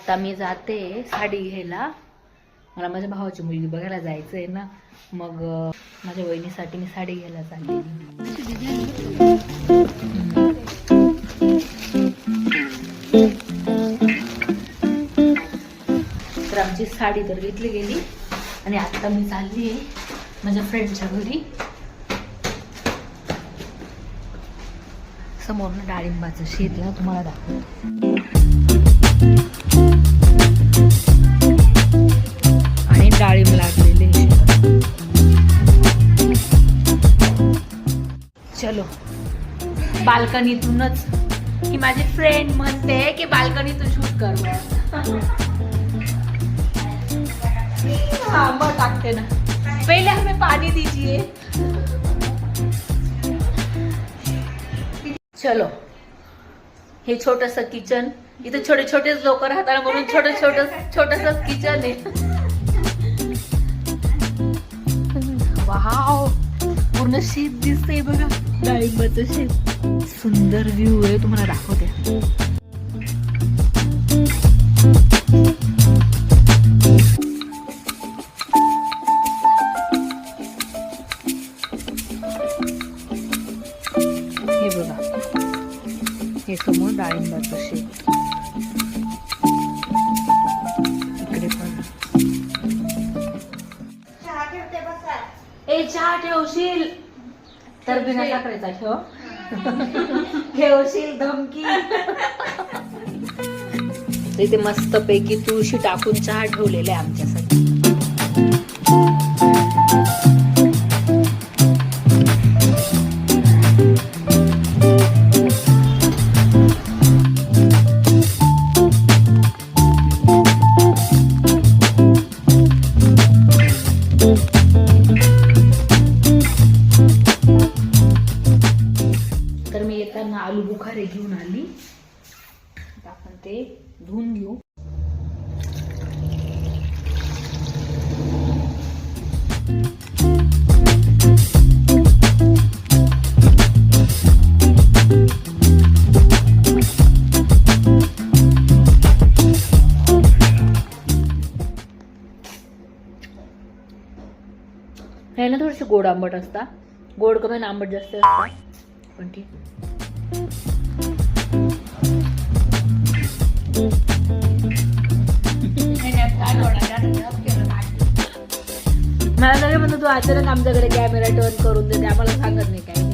आता मी जाते साडी घ्यायला. मला माझ्या भावाची मुलगी बघायला जायचं आहे ना, मग माझ्या वहिनीसाठी मी साडी घ्यायला चालली. तर आमची साडी तर घेतली गेली आणि आता मी चालली आहे माझ्या फ्रेंडच्या घरी. समोर ना डाळिंबाचं शेत आहे, तुम्हाला दाखवते. आणि डाळिंब लागलेले. चलो बाल्कनीतूनच, की माझी फ्रेंड म्हणते की बाल्कनीतून शूट कर. हाँ मग टाकते ना, पहिले हमें पानी दीजिए. चलो, हे छोटस किचन, इथे छोटे छोटेच लोक राहतात म्हणून छोटस किचन आहे. वाव, पूर्ण शेत दिसतंय बघा, डाळिंबाचं शेत. सुंदर व्ह्यू आहे, तुम्हाला दाखवते. हे बघा, हे समोर डाळिंबाचं शेत. इकडे पण. ए चहा ठेवशील तर बिना साखरेचा ठेव. ठेवशील धमकी. इथे मस्त पैकी तुळशी टाकून चहा ठेवलेला आहे आमच्यासाठी. तर मी येताना आलू बुखारे घेऊन आली, आपण ते धुवून घेऊ. हे ना थोडेसे गोड आंबट असता, गोड कमी आणि आंबट जास्त असता, पण ठीक. मला सगळे म्हणतो तू अचानक आमच्याकडे कॅमेरा टर्न करून देते, आम्हाला सांगत नाही काही नाही.